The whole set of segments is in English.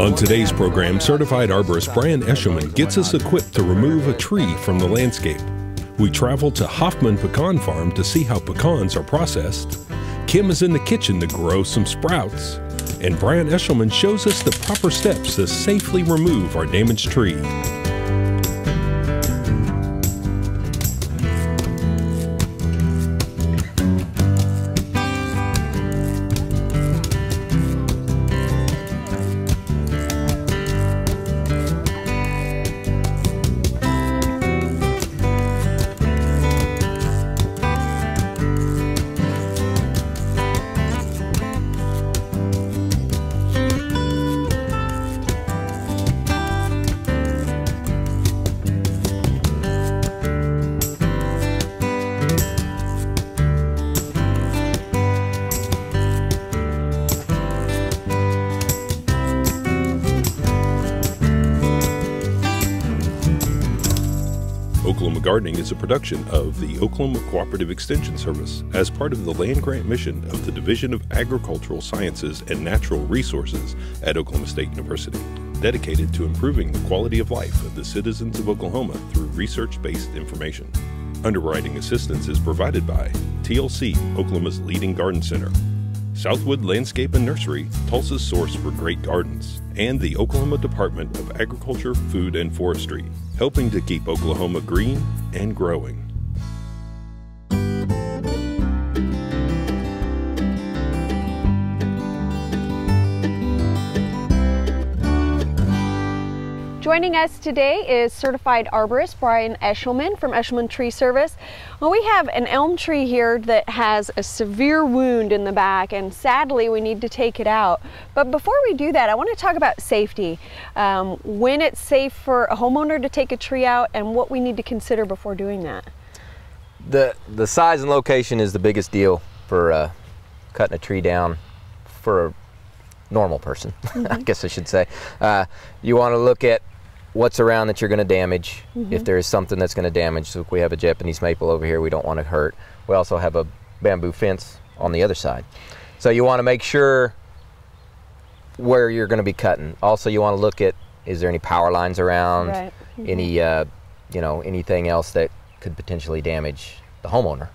On today's program, certified arborist Brian Eshelman gets us equipped to remove a tree from the landscape. We travel to Hoffman Pecan Farm to see how pecans are processed. Kim is in the kitchen to grow some sprouts. And Brian Eshelman shows us the proper steps to safely remove our damaged tree. Oklahoma Gardening is a production of the Oklahoma Cooperative Extension Service as part of the land grant mission of the Division of Agricultural Sciences and Natural Resources at Oklahoma State University, dedicated to improving the quality of life of the citizens of Oklahoma through research-based information. Underwriting assistance is provided by TLC, Oklahoma's leading garden center, Southwood Landscape and Nursery, Tulsa's source for great gardens, and the Oklahoma Department of Agriculture, Food, and Forestry, helping to keep Oklahoma green and growing. Joining us today is certified arborist Brian Eshelman from Eshelman Tree Service. Well, we have an elm tree here that has a severe wound in the back, and sadly we need to take it out. But before we do that, I want to talk about safety. When it's safe for a homeowner to take a tree out and what we need to consider before doing that. The size and location is the biggest deal for cutting a tree down for a normal person, I guess I should say. You want to look at what's around that you're going to damage. If there is something that's going to damage, so if we have a Japanese maple over here we don't want to hurt. We also have a bamboo fence on the other side. So you want to make sure where you're going to be cutting. Also you want to look at, is there any power lines around, right. Any you know, anything else that could potentially damage the homeowner.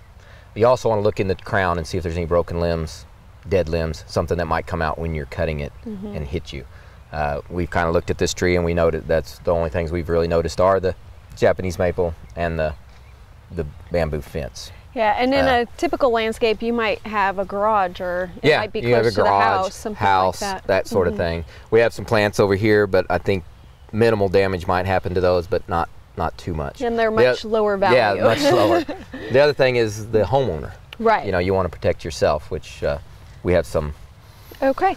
You also want to look in the crown and see if there's any broken limbs, dead limbs, something that might come out when you're cutting it and hit you. We've kind of looked at this tree and we noted that's the only things we've really noticed are the Japanese maple and the bamboo fence. Yeah, and in a typical landscape you might have a garage, or it might be close to the house, something like that sort of thing. We have some plants over here, but I think minimal damage might happen to those, but not too much. And they're much lower value. Yeah, much lower. The other thing is the homeowner. Right. You know, you want to protect yourself, which we have some. Okay.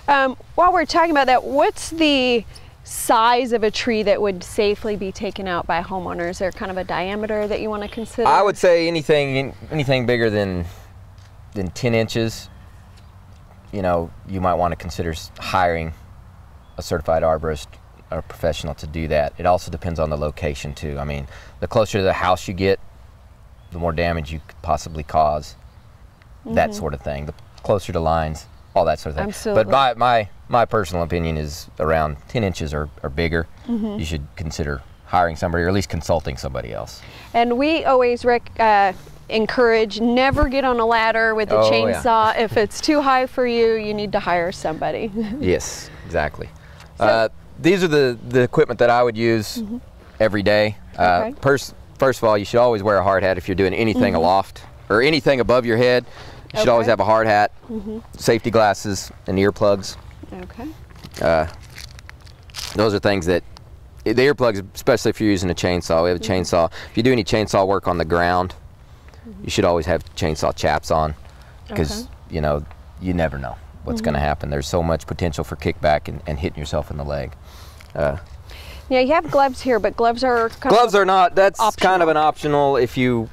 While we're talking about that, what's the size of a tree that would safely be taken out by a homeowner? Is there kind of a diameter that you want to consider? I would say anything bigger than 10 inches, you know, you might want to consider hiring a certified arborist or professional to do that. It also depends on the location too. I mean, the closer to the house you get, the more damage you could possibly cause, that sort of thing. The closer to lines, all that sort of thing. Absolutely. But my personal opinion is around 10 inches or bigger, you should consider hiring somebody or at least consulting somebody else. And we always encourage never get on a ladder with a chainsaw. Yeah. If it's too high for you, you need to hire somebody. Yes, exactly. So, these are the equipment that I would use every day. First of all, you should always wear a hard hat if you're doing anything aloft or anything above your head. You should always have a hard hat, safety glasses, and earplugs. Okay. Those are things that, the earplugs, especially if you're using a chainsaw. We have a chainsaw. If you do any chainsaw work on the ground, you should always have chainsaw chaps on, because you know, you never know what's going to happen. There's so much potential for kickback and hitting yourself in the leg. Yeah, you have gloves here, but gloves are not. That's optional. Kind of an optional if you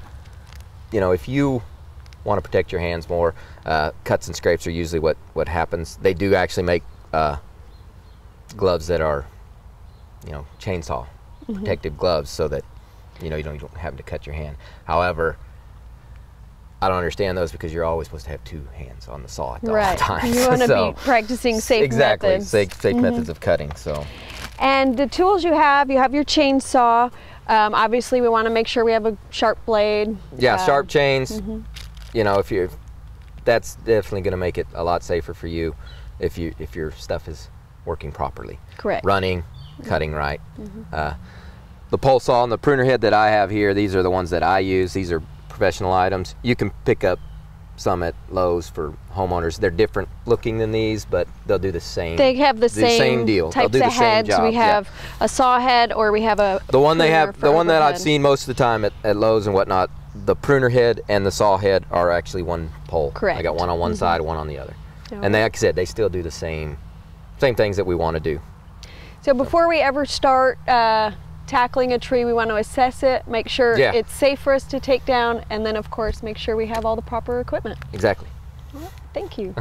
want to protect your hands more. Cuts and scrapes are usually what happens. They do actually make gloves that are, you know, chainsaw protective gloves, so that you don't have to cut your hand. However, I don't understand those because you're always supposed to have 2 hands on the saw at all Right. times. You want to So, be practicing safe exactly, methods. safe methods of cutting. So, And the tools you have your chainsaw. Obviously, we want to make sure we have a sharp blade. yeah, sharp chains. You know, that's definitely going to make it a lot safer for you if your stuff is working properly. Correct. Running, cutting right. The pole saw and the pruner head that I have here, these are the ones that I use. These are professional items. You can pick up some at Lowe's for homeowners. They're different looking than these, but they'll do the same. They have the same deal. types They'll do of the same heads. job. We have a saw head, or we have a the one they pruner have. for The one that I've overhead. seen most of the time at Lowe's and whatnot. The pruner head and the saw head are actually one pole. Correct. I got one on one side, one on the other. Oh. And they, like I said, they still do the same things that we want to do. So before we ever start tackling a tree, we want to assess it, make sure Yeah. it's safe for us to take down, and then of course make sure we have all the proper equipment. Exactly. Thank you.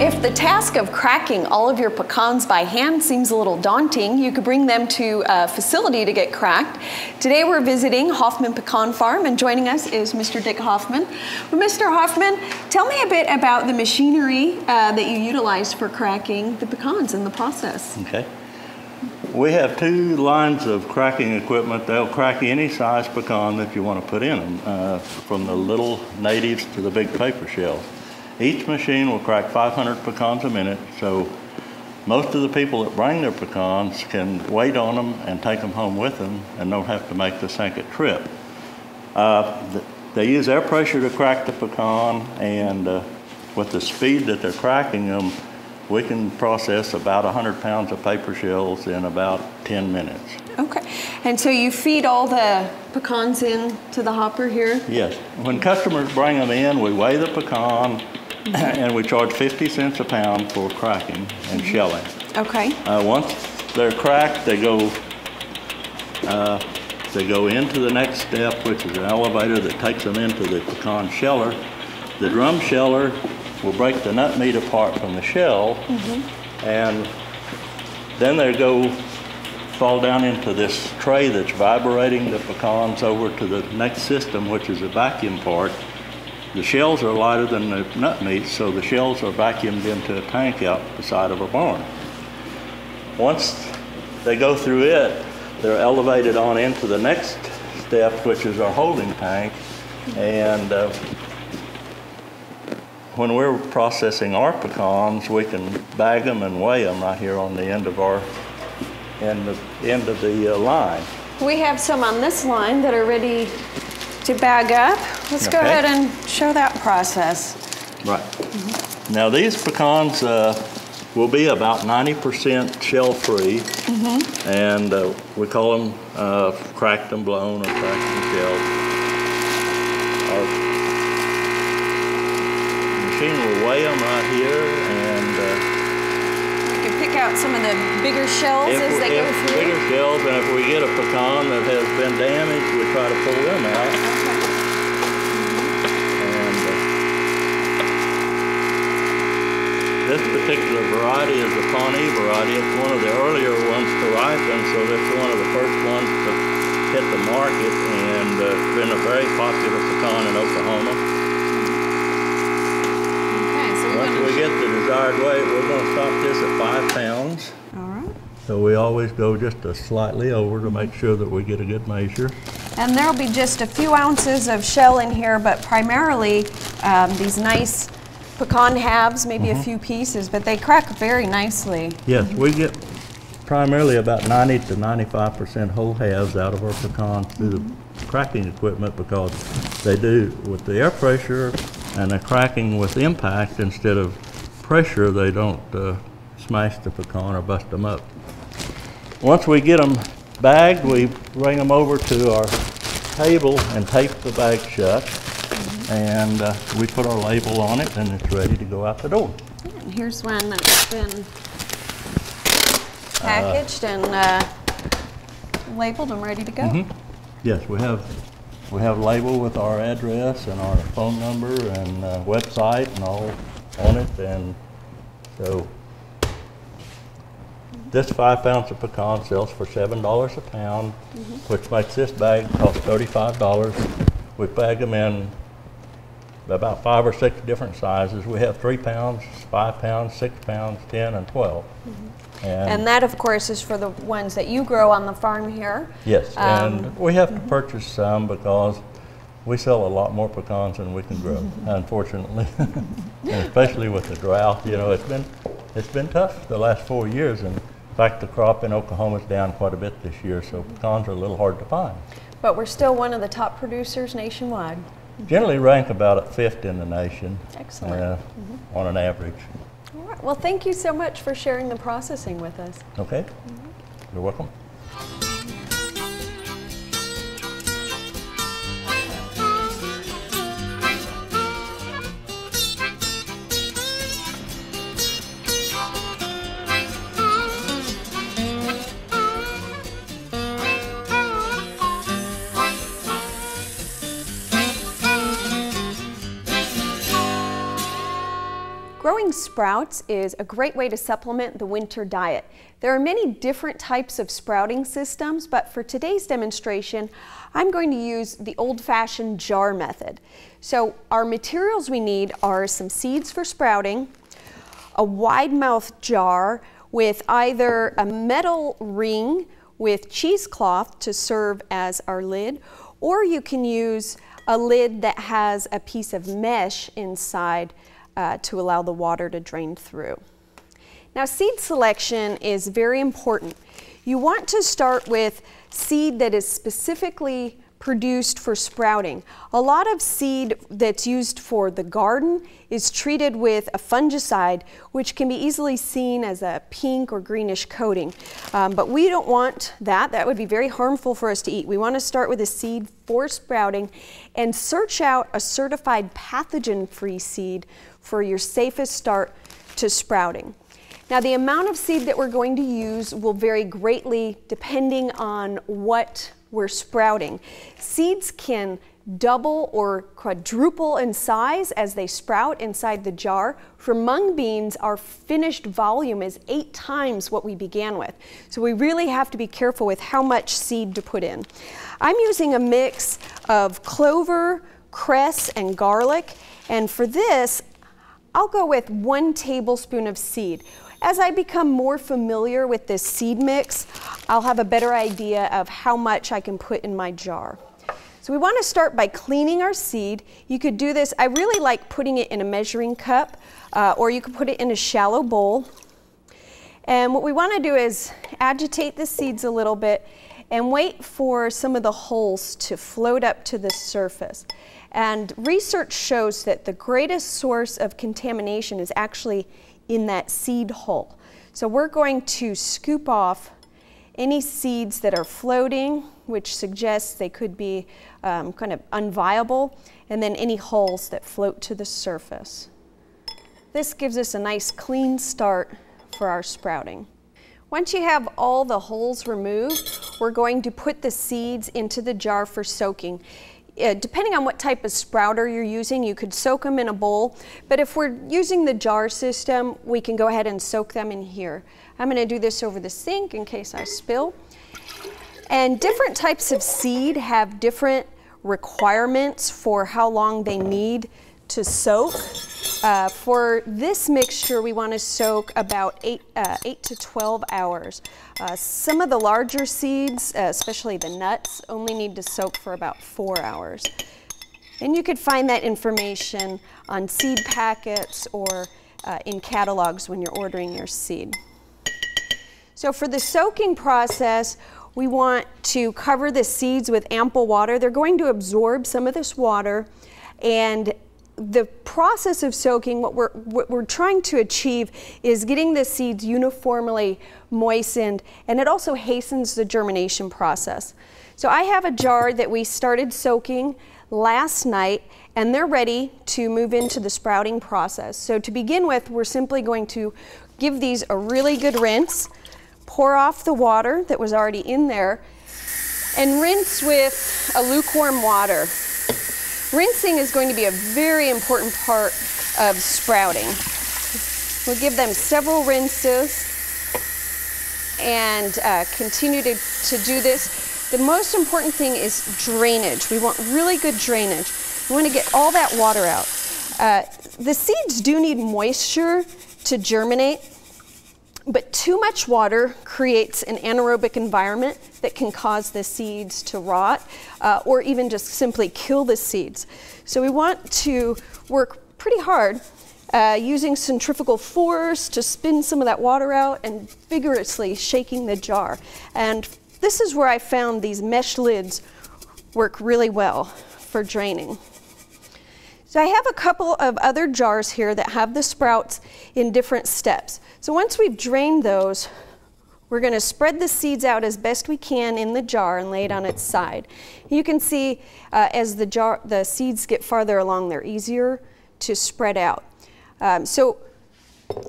If the task of cracking all of your pecans by hand seems a little daunting, you could bring them to a facility to get cracked. Today we're visiting Hoffman Pecan Farm, and joining us is Mr. Dick Hoffman. Well, Mr. Hoffman, tell me a bit about the machinery that you utilize for cracking the pecans in the process. Okay. We have 2 lines of cracking equipment. They'll crack any size pecan that you want to put in them, from the little natives to the big paper shells. Each machine will crack 500 pecans a minute, so most of the people that bring their pecans can wait on them and take them home with them and don't have to make the second trip. They use air pressure to crack the pecan, and with the speed that they're cracking them, we can process about 100 pounds of paper shells in about 10 minutes. Okay, and so you feed all the pecans in to the hopper here? Yes. When customers bring them in, we weigh the pecan, and we charge 50 cents a pound for cracking and shelling. Okay. Once they're cracked, they go into the next step, which is an elevator that takes them into the pecan sheller. The drum sheller will break the nut meat apart from the shell, and then they fall down into this tray that's vibrating the pecans over to the next system, which is a vacuum part. The shells are lighter than the nut meat, so the shells are vacuumed into a tank out the side of a barn. Once they go through it, they're elevated on into the next step, which is our holding tank. And when we're processing our pecans, we can bag them and weigh them right here on the end of the line. We have some on this line that are ready to bag up. Let's go ahead and show that process. Right. Now these pecans will be about 90% shell-free, and we call them cracked and blown or cracked and shelled. Our machine will weigh them right here, and We can pick out some of the bigger shells as they go through. bigger shells, and if we get a pecan that has been damaged, we try to pull them out. This particular variety is the Pawnee variety. It's one of the earlier ones to ripen, so that's one of the first ones to hit the market, and it's been a very popular pecan in Oklahoma. Okay, so Once we get the desired weight, we're going to stop this at 5 pounds. all right. So we always go just slightly over to make sure that we get a good measure. And there'll be just a few ounces of shell in here, but primarily these nice pecan halves, maybe a few pieces, but they crack very nicely. Yes, we get primarily about 90 to 95% whole halves out of our pecans through the cracking equipment, because they do with the air pressure and the cracking with impact instead of pressure. They don't smash the pecan or bust them up. Once we get them bagged, we bring them over to our table and tape the bag shut, and we put our label on it, and it's ready to go out the door. And here's one that's been packaged and labeled and ready to go. Yes, we have label with our address and our phone number and website and all on it, and so This 5 pounds of pecan sells for $7 a pound, which makes this bag cost $35. We bag them in about 5 or 6 different sizes. We have 3 pounds, 5 pounds, 6 pounds, 10, and 12. And that, of course, is for the ones that you grow on the farm here. Yes, and we have to purchase some because we sell a lot more pecans than we can grow, unfortunately. And especially with the drought, you know, it's been tough the last 4 years. And in fact, the crop in Oklahoma is down quite a bit this year, so pecans are a little hard to find. But we're still one of the top producers nationwide. Generally rank about at 5th in the nation. Excellent. On an average. All right. Well, thank you so much for sharing the processing with us. Okay. You're welcome. Growing sprouts is a great way to supplement the winter diet. There are many different types of sprouting systems, but for today's demonstration, I'm going to use the old-fashioned jar method. So our materials we need are some seeds for sprouting, a wide-mouth jar with either a metal ring with cheesecloth to serve as our lid, or you can use a lid that has a piece of mesh inside to allow the water to drain through. Now, seed selection is very important. You want to start with seed that is specifically produced for sprouting. A lot of seed that's used for the garden is treated with a fungicide, which can be easily seen as a pink or greenish coating. But we don't want that. That would be very harmful for us to eat. We want to start with a seed for sprouting and search out a certified pathogen-free seed for your safest start to sprouting. Now, the amount of seed that we're going to use will vary greatly depending on what we're sprouting. Seeds can double or quadruple in size as they sprout inside the jar. For mung beans, our finished volume is 8 times what we began with. So we really have to be careful with how much seed to put in. I'm using a mix of clover, cress, and garlic. And for this, I'll go with 1 tablespoon of seed. As I become more familiar with this seed mix, I'll have a better idea of how much I can put in my jar. So we want to start by cleaning our seed. You could do this, I really like putting it in a measuring cup, or you could put it in a shallow bowl. And what we want to do is agitate the seeds a little bit and wait for some of the hulls to float up to the surface. And research shows that the greatest source of contamination is actually in that seed hull. So we're going to scoop off any seeds that are floating, which suggests they could be kind of unviable, and then any hulls that float to the surface. This gives us a nice clean start for our sprouting. Once you have all the hulls removed, we're going to put the seeds into the jar for soaking. Depending on what type of sprouter you're using, you could soak them in a bowl, but if we're using the jar system, we can go ahead and soak them in here. I'm going to do this over the sink in case I spill. And different types of seed have different requirements for how long they need to soak. For this mixture, we want to soak about 8 to 12 hours. Some of the larger seeds, especially the nuts, only need to soak for about 4 hours. And you could find that information on seed packets or in catalogs when you're ordering your seed. So for the soaking process, we want to cover the seeds with ample water. They're going to absorb some of this water, and the process of soaking, what we're trying to achieve is getting the seeds uniformly moistened, and it also hastens the germination process. So I have a jar that we started soaking last night, and they're ready to move into the sprouting process. So to begin with, we're simply going to give these a really good rinse, pour off the water that was already in there, and rinse with a lukewarm water. Rinsing is going to be a very important part of sprouting. We'll give them several rinses. and continue to do this. The most important thing is drainage. We want really good drainage. We want to get all that water out. The seeds do need moisture to germinate, but too much water creates an anaerobic environment that can cause the seeds to rot or even just simply kill the seeds. So we want to work pretty hard using centrifugal force to spin some of that water out and vigorously shaking the jar. And this is where I found these mesh lids work really well for draining. So I have a couple of other jars here that have the sprouts in different steps. So once we've drained those, we're going to spread the seeds out as best we can in the jar and lay it on its side. You can see as the seeds get farther along, they're easier to spread out. So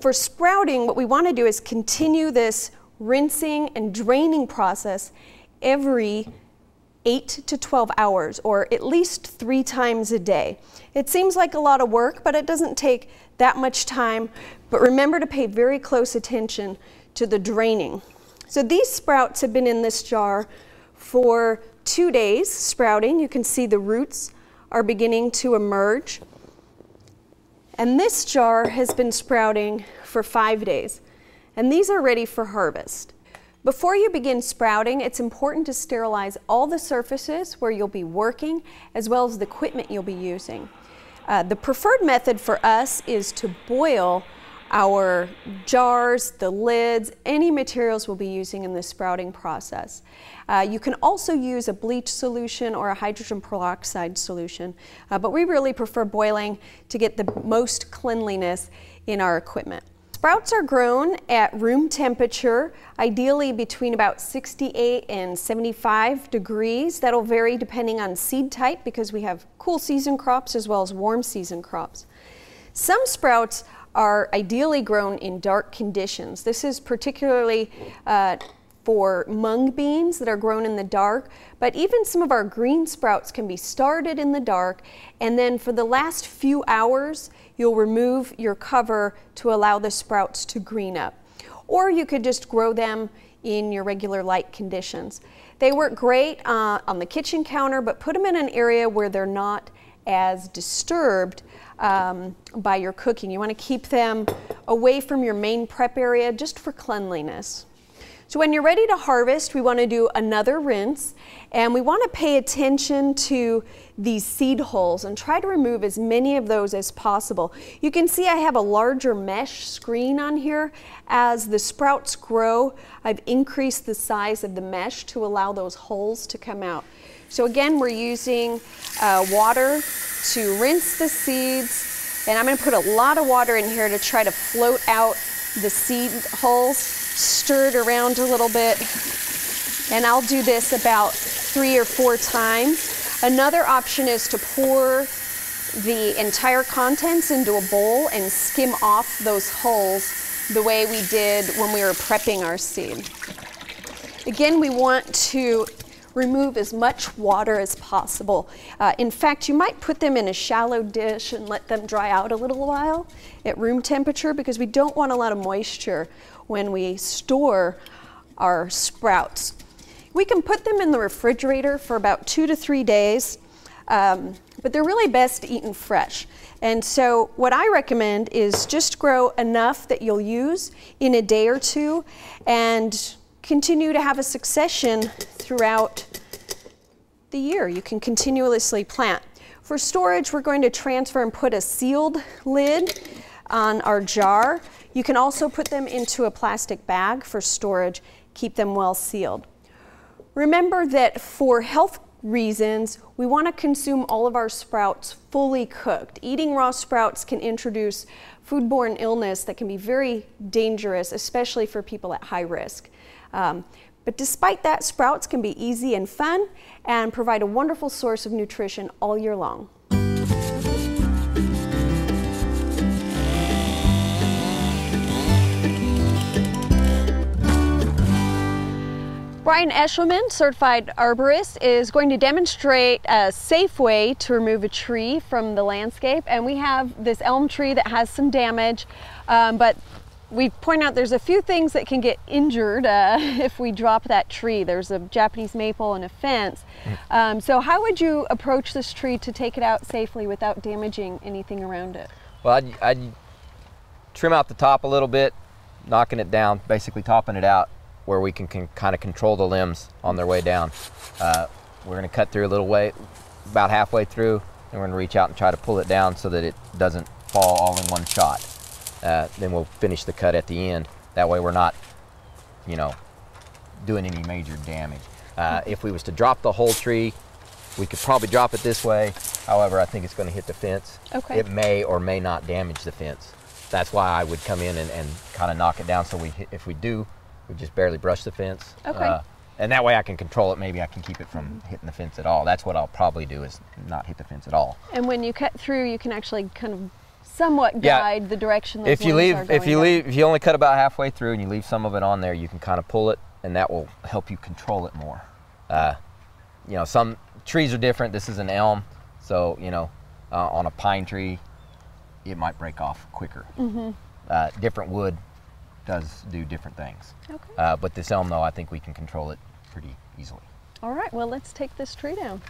for sprouting, what we want to do is continue this rinsing and draining process every 8 to 12 hours, or at least 3 times a day. It seems like a lot of work, but it doesn't take that much time. But remember to pay very close attention to the draining. So these sprouts have been in this jar for 2 days sprouting. You can see the roots are beginning to emerge. And this jar has been sprouting for 5 days. And these are ready for harvest. Before you begin sprouting, it's important to sterilize all the surfaces where you'll be working, as well as the equipment you'll be using. The preferred method for us is to boil our jars, the lids, any materials we'll be using in the sprouting process. You can also use a bleach solution or a hydrogen peroxide solution, but we really prefer boiling to get the most cleanliness in our equipment. Sprouts are grown at room temperature, ideally between about 68 and 75 degrees. That'll vary depending on seed type because we have cool season crops as well as warm season crops. Some sprouts are ideally grown in dark conditions. This is particularly for mung beans that are grown in the dark, but even some of our green sprouts can be started in the dark, and then for the last few hours you'll remove your cover to allow the sprouts to green up. Or you could just grow them in your regular light conditions. They work great on the kitchen counter, but put them in an area where they're not as disturbed by your cooking. You want to keep them away from your main prep area just for cleanliness. So when you're ready to harvest, we want to do another rinse, and we want to pay attention to these seed holes and try to remove as many of those as possible. You can see I have a larger mesh screen on here. As the sprouts grow, I've increased the size of the mesh to allow those holes to come out. So again, we're using water to rinse the seeds, and I'm going to put a lot of water in here to try to float out the seed holes. Stir it around a little bit, and I'll do this about 3 or 4 times. Another option is to pour the entire contents into a bowl and skim off those holes the way we did when we were prepping our seed. Again, we want to remove as much water as possible. In fact, you might put them in a shallow dish and let them dry out a little while at room temperature, because we don't want a lot of moisture when we store our sprouts. We can put them in the refrigerator for about 2 to 3 days, but they're really best eaten fresh. And so what I recommend is just grow enough that you'll use in a day or two and continue to have a succession throughout the year. You can continuously plant. For storage, we're going to transfer and put a sealed lid on our jar. You can also put them into a plastic bag for storage. Keep them well sealed. Remember that for health reasons, we want to consume all of our sprouts fully cooked. Eating raw sprouts can introduce foodborne illness that can be very dangerous, especially for people at high risk. But despite that, sprouts can be easy and fun and provide a wonderful source of nutrition all year long. Brian Eshelman, certified arborist, is going to demonstrate a safe way to remove a tree from the landscape. And we have this elm tree that has some damage, but we point out there's a few things that can get injured if we drop that tree. There's a Japanese maple and a fence. So how would you approach this tree to take it out safely without damaging anything around it? Well, I'd trim out the top a little bit, knocking it down, basically topping it out where we can kind of control the limbs on their way down. We're going to cut through a little way, about halfway through, and we're going to reach out and try to pull it down so that it doesn't fall all in one shot. Then we'll finish the cut at the end. That way we're not, you know, doing any major damage. If we was to drop the whole tree, we could probably drop it this way. However, I think it's going to hit the fence. Okay. It may or may not damage the fence. That's why I would come in and kind of knock it down. So if we do, we just barely brush the fence. Okay. And that way I can control it. Maybe I can keep it from hitting the fence at all. That's what I'll probably do, is not hit the fence at all. And when you cut through, you can actually kind of somewhat guide the direction those if you limbs are going down. if you only cut about halfway through and you leave some of it on there, you can kind of pull it, and that will help you control it more. You know, some trees are different. This is an elm, so you know, on a pine tree, it might break off quicker. Different wood does do different things. Okay. But this elm, though, I think we can control it pretty easily. All right, well, let's take this tree down.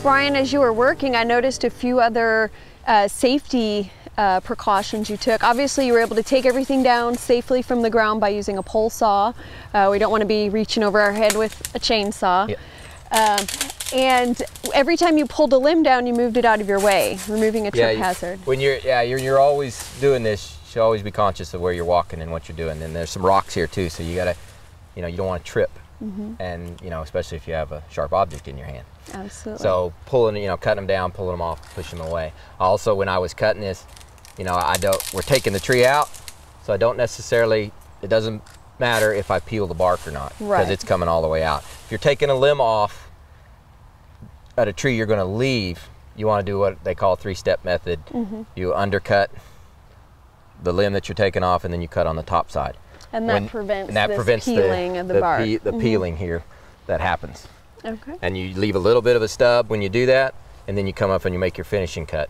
Brian, as you were working, I noticed a few other safety precautions you took. Obviously, you were able to take everything down safely from the ground by using a pole saw. We don't want to be reaching over our head with a chainsaw. Yeah. And every time you pulled a limb down, you moved it out of your way, removing a trip hazard. When you're always doing this, you should always be conscious of where you're walking and what you're doing. And there's some rocks here too, so you gotta, you know, you don't want to trip. And you know, especially if you have a sharp object in your hand. Absolutely. So pulling, you know, cutting them down, pulling them off, pushing them away. Also, when I was cutting this, you know, we're taking the tree out, so I don't necessarily, it doesn't matter if I peel the bark or not, because it's coming all the way out. If you're taking a limb off at a tree you're going to leave, you want to do what they call a three-step method. You undercut the limb that you're taking off, and then you cut on the top side. And that prevents peeling of the bark. The peeling here that happens. Okay. And you leave a little bit of a stub when you do that, and then you come up and you make your finishing cut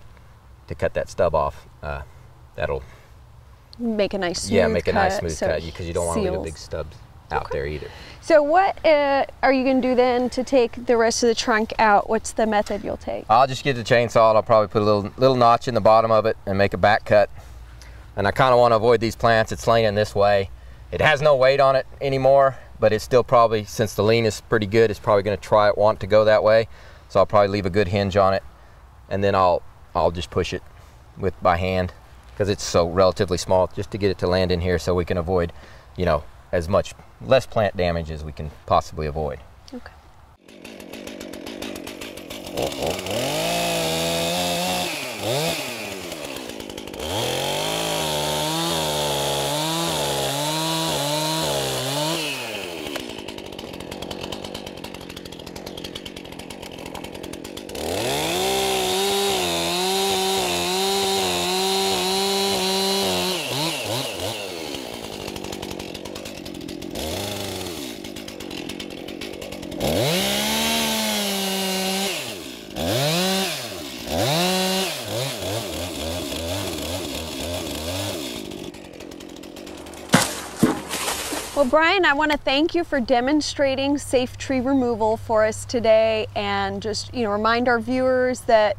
to cut that stub off. That'll make a nice smooth cut. Yeah, make a nice smooth cut, because you don't want to leave a big stub out there either. So what are you going to do then to take the rest of the trunk out? What's the method you'll take? I'll just get the chainsaw, and I'll probably put a little notch in the bottom of it and make a back cut. And I kind of want to avoid these plants. It's laying this way. It has no weight on it anymore, but it's still probably, since the lean is pretty good, it's probably going to want to go that way. So I'll probably leave a good hinge on it, and then I'll just push it by hand, because it's so relatively small, just to get it to land in here, so we can avoid, you know, less plant damage as we can possibly avoid. Okay. Well, Brian, I want to thank you for demonstrating safe tree removal for us today, and just, you know, remind our viewers that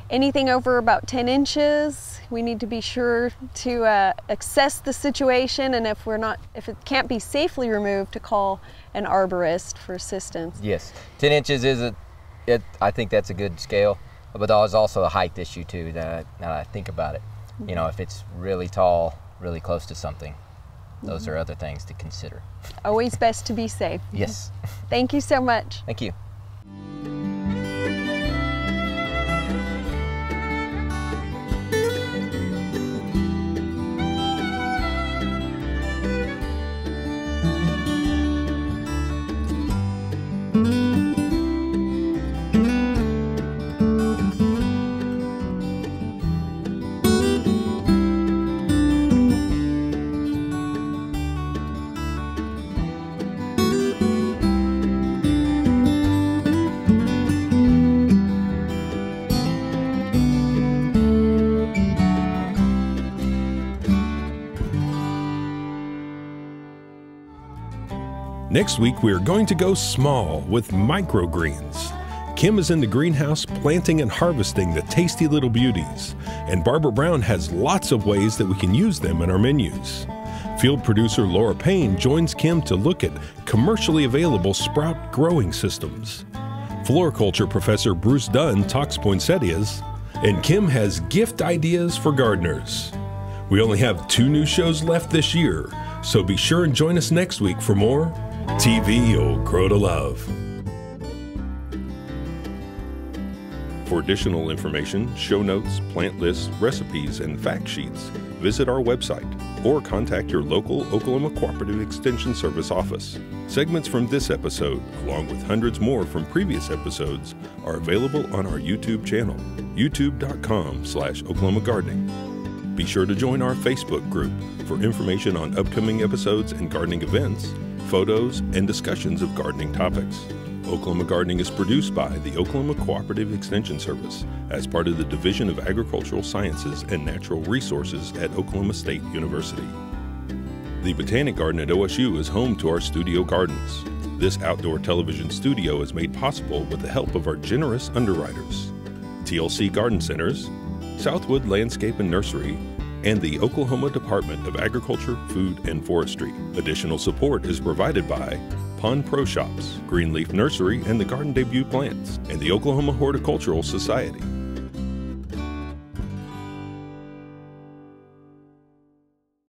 anything over about 10 inches we need to be sure to assess the situation, and if it can't be safely removed, to call an arborist for assistance. Yes, 10 inches is I think that's a good scale, but there's also a height issue too. Now that I think about it, you know, if it's really tall, really close to something, those are other things to consider. Always best to be safe. Yes. Thank you so much. Thank you. Next week, we are going to go small with microgreens. Kim is in the greenhouse planting and harvesting the tasty little beauties, and Barbara Brown has lots of ways that we can use them in our menus. Field producer Laura Payne joins Kim to look at commercially available sprout growing systems. Floriculture professor Bruce Dunn talks poinsettias, and Kim has gift ideas for gardeners. We only have 2 new shows left this year, so be sure and join us next week for more TV You'll Grow to Love. For additional information, show notes, plant lists, recipes, and fact sheets, visit our website or contact your local Oklahoma Cooperative Extension Service office. Segments from this episode, along with hundreds more from previous episodes, are available on our YouTube channel, youtube.com/Oklahoma Gardening. Be sure to join our Facebook group for information on upcoming episodes and gardening events, photos, and discussions of gardening topics. Oklahoma Gardening is produced by the Oklahoma Cooperative Extension Service as part of the Division of Agricultural Sciences and Natural Resources at Oklahoma State University. The Botanic Garden at OSU is home to our studio gardens. This outdoor television studio is made possible with the help of our generous underwriters: TLC Garden Centers, Southwood Landscape and Nursery, and the Oklahoma Department of Agriculture, Food, and Forestry. Additional support is provided by Pond Pro Shops, Greenleaf Nursery and the Garden Debut Plants, and the Oklahoma Horticultural Society.